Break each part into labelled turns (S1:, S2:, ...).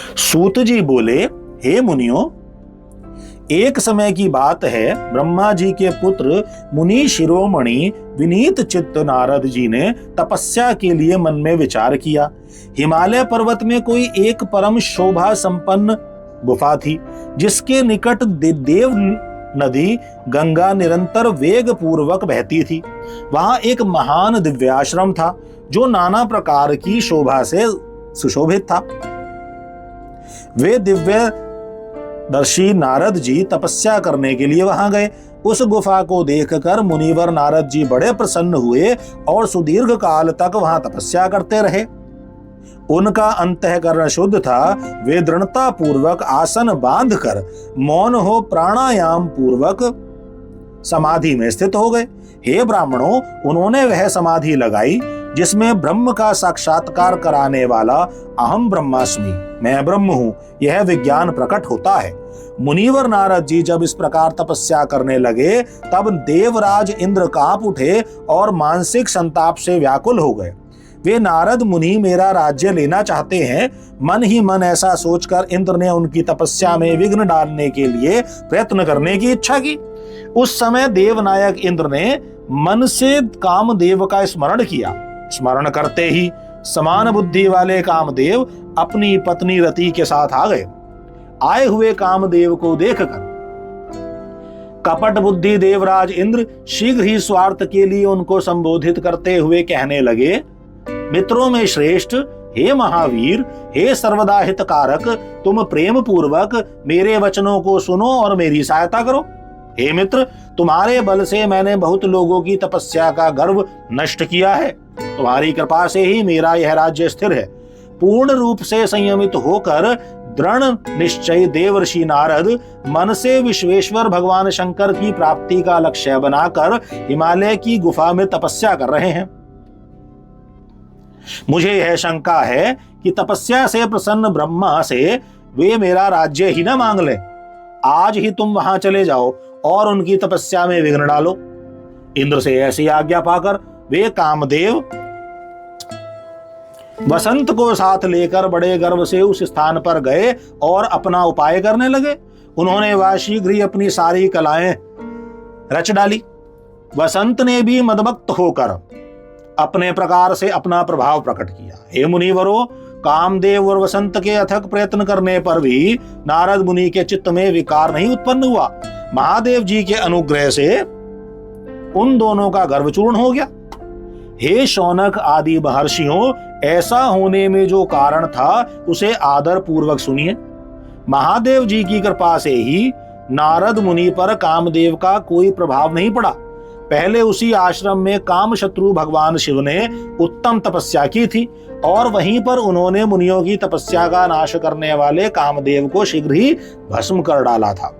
S1: सूत जी बोले, हे मुनियों, एक समय की बात है, ब्रह्मा जी के पुत्र मुनि शिरोमणि विनीत चित्त नारद जी ने तपस्या के लिए मन में विचार किया। हिमालय पर्वत में कोई एक परम शोभा संपन्न गुफा थी, जिसके निकट देव नदी गंगा निरंतर वेग पूर्वक बहती थी। वहां एक महान दिव्याश्रम था, जो नाना प्रकार की शोभा से सुशोभित था। वे दिव्य दर्शी नारद जी तपस्या करने के लिए वहां गए। उस गुफा को देखकर मुनिवर नारद जी बड़े प्रसन्न हुए और सुदीर्घ काल तक वहां तपस्या करते रहे। उनका अंतःकरण शुद्ध था। वे दृढ़ता पूर्वक आसन बांधकर मौन हो प्राणायाम पूर्वक समाधि में स्थित हो गए। हे ब्राह्मणों, उन्होंने वह समाधि लगाई जिसमें ब्रह्म का साक्षात्कार कराने वाला अहम ब्रह्मास्मि, मैं ब्रह्म हूं, यह विज्ञान प्रकट होता है। मुनिवर नारद जी जब इस प्रकार तपस्या करने लगे, तब देवराज इंद्र कांप उठे और मानसिक संताप से व्याकुल हो गए। वे नारद मुनि मेरा राज्य लेना चाहते हैं। मन ही मन ऐसा सोचकर इंद्र ने उनकी तपस्या में विघ्न डालने के लिए प्रयत्न करने की इच्छा की। उस समय देवनायक इंद्र ने मन से कामदेव का स्मरण किया। स्मरण करते ही समान बुद्धि वाले कामदेव अपनी पत्नी रति के साथ आ गए। आए हुए कामदेव को देखकर कपट बुद्धि देवराज इंद्र शीघ्र ही स्वार्थ के लिए उनको संबोधित करते हुए कहने लगे, मित्रों में श्रेष्ठ, हे महावीर, हे सर्वदा हितकारक, तुम प्रेम पूर्वक मेरे वचनों को सुनो और मेरी सहायता करो। हे मित्र, तुम्हारे बल से मैंने बहुत लोगों की तपस्या का गर्व नष्ट किया है। तुम्हारी कृपा से ही मेरा यह राज्य स्थिर है। पूर्ण रूप से संयमित होकर दृढ़ निश्चय देवर्षि नारद मन से विश्वेश्वर भगवान शंकर की प्राप्ति का लक्ष्य बनाकर हिमालय की गुफा में तपस्या कर रहे हैं। मुझे यह शंका है कि तपस्या से प्रसन्न ब्रह्मा से वे मेरा राज्य ही न मांग लें। आज ही तुम वहां चले जाओ और उनकी तपस्या में विघ्न डालो। इंद्र से ऐसी आज्ञा पाकर वे कामदेव वसंत को साथ लेकर बड़े गर्व से उस स्थान पर गए और अपना उपाय करने लगे। उन्होंने वह शीघ्र ही अपनी सारी कलाएं रच डाली। वसंत ने भी मदमस्त होकर अपने प्रकार से अपना प्रभाव प्रकट किया। हे मुनिवरों, कामदेव और वसंत के अथक प्रयत्न करने पर भी नारद मुनि के चित्त में विकार नहीं उत्पन्न हुआ। महादेव जी के अनुग्रह से उन दोनों का गर्व चूर्ण हो गया। हे शौनक आदि महर्षियों, ऐसा होने में जो कारण था उसे आदर पूर्वक सुनिए। महादेव जी की कृपा से ही नारद मुनि पर कामदेव का कोई प्रभाव नहीं पड़ा। पहले उसी आश्रम में काम शत्रु भगवान शिव ने उत्तम तपस्या की थी और वहीं पर उन्होंने मुनियों की तपस्या का नाश करने वाले कामदेव को शीघ्र ही भस्म कर डाला था।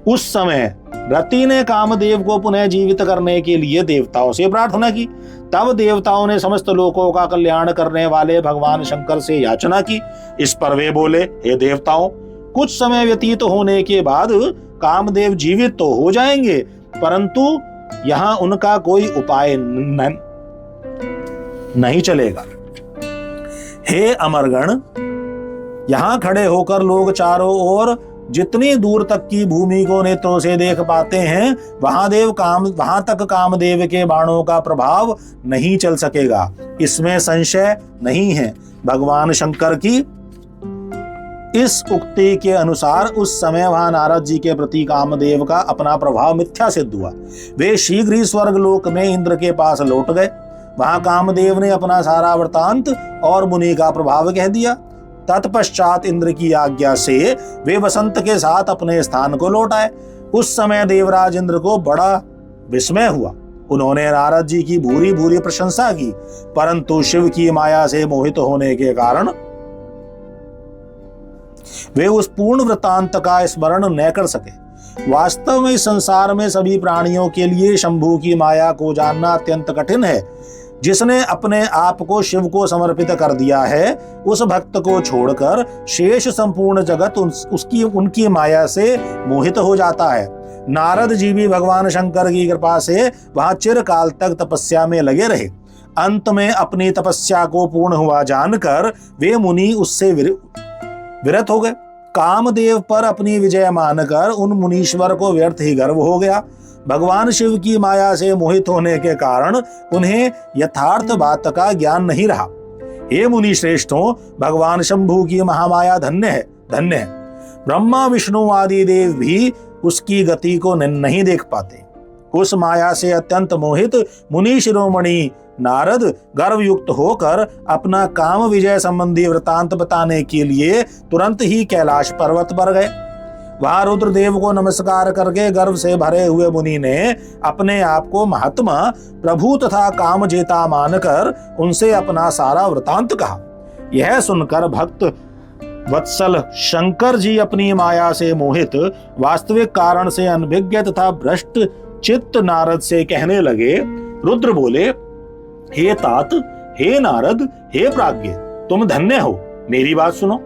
S1: उस समय रति ने कामदेव को पुनः जीवित करने के लिए देवताओं से प्रार्थना की। तब देवताओं ने समस्त लोकों का कल्याण करने वाले भगवान शंकर से याचना की। इस पर वे बोले, हे देवताओं, कुछ समय व्यतीत होने के बाद कामदेव जीवित तो हो जाएंगे, परंतु यहां उनका कोई उपाय नहीं चलेगा। हे अमरगण, यहां खड़े होकर लोग चारों ओर जितनी दूर तक की भूमि को नेत्रों से देख पाते हैं, वहां तक कामदेव के बाणों का प्रभाव नहीं चल सकेगा, इसमें संशय नहीं है। भगवान शंकर की इस उक्ति के अनुसार उस समय वहां नारद जी के प्रति कामदेव का अपना प्रभाव मिथ्या सिद्ध हुआ। वे शीघ्र ही स्वर्ग लोक में इंद्र के पास लौट गए। वहां कामदेव ने अपना सारा वृतांत और मुनि का प्रभाव कह दिया। तत्पश्चात इंद्र की आज्ञा से वे वसंत के साथ अपने स्थान को लौट आए। उस समय देवराज इंद्र को बड़ा विस्मय हुआ। उन्होंने नारद जी की भूरी भूरी प्रशंसा की, परंतु शिव की माया से मोहित होने के कारण वे उस पूर्ण वृतांत का स्मरण न कर सके। वास्तव में इस संसार में सभी प्राणियों के लिए शंभु की माया को जानना अत्यंत कठिन है। जिसने अपने आप को शिव को समर्पित कर दिया है, उस भक्त को छोड़कर शेष संपूर्ण जगत उनकी माया से मोहित हो जाता है। नारद जी भी भगवान शंकर की कृपा से वहां चिरकाल तक तपस्या में लगे रहे। अंत में अपनी तपस्या को पूर्ण हुआ जानकर वे मुनि विरत हो गए। कामदेव पर अपनी विजय मानकर उन मुनीश्वर को व्यर्थ ही गर्व हो गया। भगवान शिव की माया से मोहित होने के कारण उन्हें यथार्थ बात का ज्ञान नहीं रहा। हे मुनि श्रेष्ठों, भगवान शंभु की महामाया धन्य है, धन्य है। ब्रह्मा विष्णु आदि देव भी उसकी गति को नहीं देख पाते। उस माया से अत्यंत मोहित मुनि शिरोमणि नारद गर्वयुक्त होकर अपना काम विजय संबंधी वृतांत बताने के लिए तुरंत ही कैलाश पर्वत पर गए। वहां रुद्रदेव को नमस्कार करके गर्व से भरे हुए मुनि ने अपने आप को महात्मा, प्रभु तथा कामजेता मानकर उनसे अपना सारा वृतांत कहा। यह सुनकर भक्त वत्सल शंकर जी अपनी माया से मोहित, वास्तविक कारण से अनभिज्ञ तथा भ्रष्ट चित्त नारद से कहने लगे। रुद्र बोले, हे तात, हे नारद, हे प्राज्ञ, तुम धन्य हो। मेरी बात सुनो।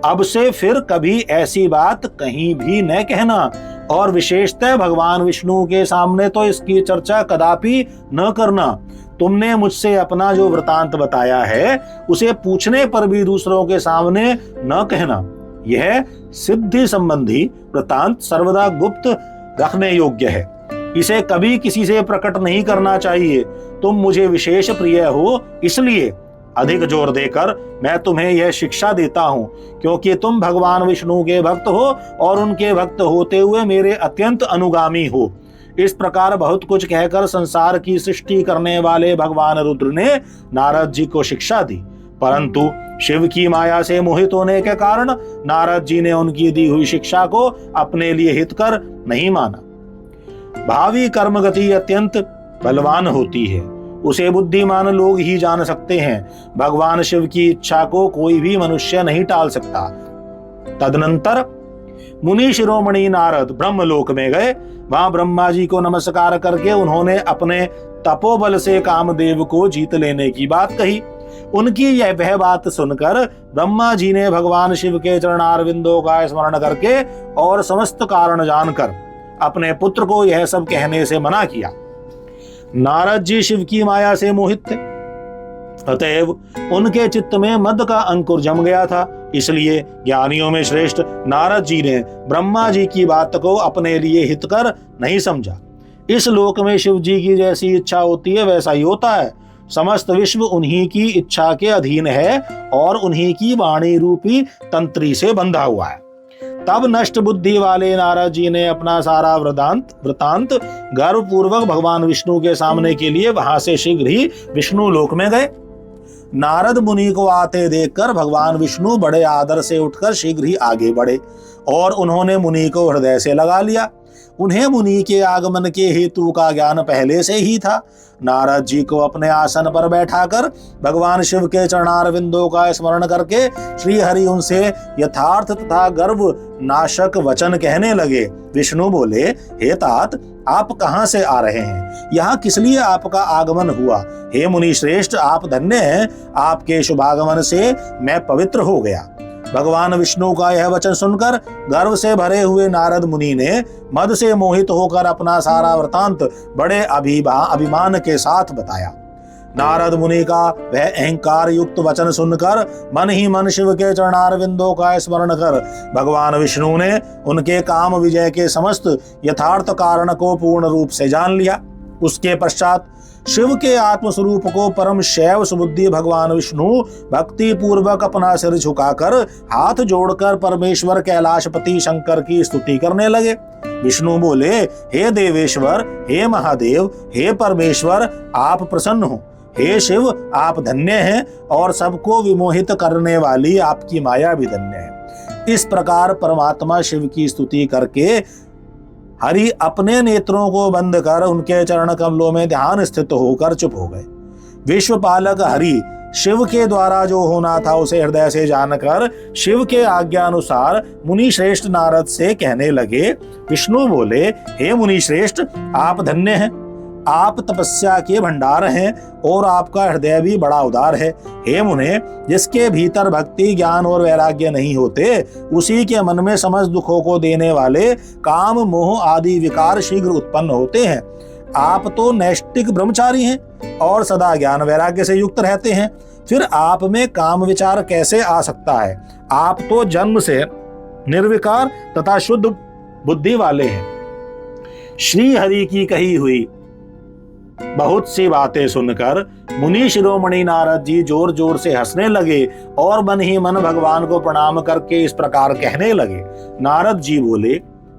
S1: अब से फिर कभी ऐसी बात कहीं भी न कहना, और विशेषतः भगवान विष्णु के सामने तो इसकी चर्चा कदापि न करना। तुमने मुझसे अपना जो वृतांत बताया है उसे पूछने पर भी दूसरों के सामने न कहना। यह सिद्धि संबंधी वृतांत सर्वदा गुप्त रखने योग्य है। इसे कभी किसी से प्रकट नहीं करना चाहिए। तुम मुझे विशेष प्रिय हो, इसलिए अधिक जोर देकर मैं तुम्हें यह शिक्षा देता हूं, क्योंकि तुम भगवान विष्णु के भक्त हो और उनके भक्त होते हुए मेरे अत्यंत अनुगामी हो। इस प्रकार बहुत कुछ कहकर संसार की सृष्टि करने वाले भगवान रुद्र ने नारद जी को शिक्षा दी, परंतु शिव की माया से मोहित होने के कारण नारद जी ने उनकी दी हुई शिक्षा को अपने लिए हितकर नहीं माना। भावी कर्म गति अत्यंत बलवान होती है, उसे बुद्धिमान लोग ही जान सकते हैं। भगवान शिव की इच्छा को कोई भी मनुष्य नहीं टाल सकता। तदनंतर मुनि शिरोमणि नारद ब्रह्मलोक में गए। वहां ब्रह्मा जी को नमस्कार करके उन्होंने अपने तपोबल से कामदेव को जीत लेने की बात कही। उनकी यह वह बात सुनकर ब्रह्मा जी ने भगवान शिव के चरणारविंदों का स्मरण करके और समस्त कारण जानकर अपने पुत्र को यह सब कहने से मना किया। नारद जी शिव की माया से मोहित थे, अतएव उनके चित्त में मद का अंकुर जम गया था। इसलिए ज्ञानियों में श्रेष्ठ नारद जी ने ब्रह्मा जी की बात को अपने लिए हितकर नहीं समझा। इस लोक में शिव जी की जैसी इच्छा होती है वैसा ही होता है। समस्त विश्व उन्हीं की इच्छा के अधीन है और उन्हीं की वाणी रूपी तंत्री से बंधा हुआ है। तब नष्ट बुद्धि वाले नारद जी ने अपना सारा वृतांत गर्व पूर्वक भगवान विष्णु के सामने के लिए वहां से शीघ्र ही विष्णु लोक में गए। नारद मुनि को आते देखकर भगवान विष्णु बड़े आदर से उठकर शीघ्र ही आगे बढ़े और उन्होंने मुनि को हृदय से लगा लिया। उन्हें मुनि के आगमन के हेतु का ज्ञान पहले से ही था। नारद जी को अपने आसन पर बैठाकर भगवान शिव के चरणारविंदों का स्मरण करके श्री हरि उनसे यथार्थ तथा गर्व नाशक वचन कहने लगे। विष्णु बोले, हे तात, आप कहां से आ रहे हैं? यहाँ किस लिए आपका आगमन हुआ? हे मुनि श्रेष्ठ, आप धन्य हैं। आपके शुभागमन से मैं पवित्र हो गया। भगवान विष्णु का यह वचन सुनकर गर्व से भरे हुए नारद मुनि ने मद से मोहित होकर अपना सारा वृतांत बड़े अभिमान के साथ बताया। नारद मुनि का वह अहंकार युक्त वचन सुनकर मन ही मन शिव के चरणारविंदों का स्मरण कर भगवान विष्णु ने उनके काम विजय के समस्त यथार्थ कारण को पूर्ण रूप से जान लिया। उसके पश्चात शिव के आत्मस्वरूप को परम शैव सुबुद्धि भगवान विष्णु भक्ति पूर्वक अपना सिर झुकाकर हाथ जोड़कर परमेश्वर कैलाशपति शंकर की स्तुति करने लगे। विष्णु बोले, हे देवेश्वर, हे महादेव, हे परमेश्वर, आप प्रसन्न हो। हे शिव, आप धन्य हैं और सबको विमोहित करने वाली आपकी माया भी धन्य है। इस प्रकार परमात्मा शिव की स्तुति करके हरि अपने नेत्रों को बंद कर उनके चरण कमलों में ध्यान स्थित होकर चुप हो गए। विश्वपालक हरि शिव के द्वारा जो होना था उसे हृदय से जानकर शिव के आज्ञा अनुसार मुनि श्रेष्ठ नारद से कहने लगे। विष्णु बोले, हे मुनि श्रेष्ठ, आप धन्य हैं। आप तपस्या के भंडार हैं और आपका हृदय भी बड़ा उदार है। हे मुने, जिसके भीतर भक्ति, ज्ञान और वैराग्य नहीं होते, उसी के मन में समस्त दुखों को देने वाले काम, मोह आदि विकार शीघ्र उत्पन्न होते हैं। आप तो नैष्टिक ब्रह्मचारी हैं और सदा ज्ञान वैराग्य से युक्त रहते हैं। फिर आप में काम विचार कैसे आ सकता है? आप तो जन्म से निर्विकार तथा शुद्ध बुद्धि वाले हैं। श्री हरि की कही हुई बहुत सी बातें सुनकर मुनि शिरोमणि नारद जी जोर जोर से हंसने लगे और मन ही मन भगवान को प्रणाम करके इस प्रकार कहने लगे। नारद जी बोले,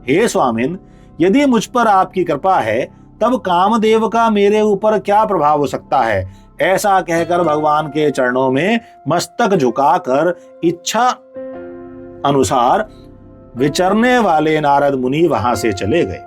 S1: हे स्वामिन, यदि मुझ पर आपकी कृपा है तब कामदेव का मेरे ऊपर क्या प्रभाव हो सकता है? ऐसा कहकर भगवान के चरणों में मस्तक झुकाकर इच्छा अनुसार विचरने वाले नारद मुनि वहां से चले गए।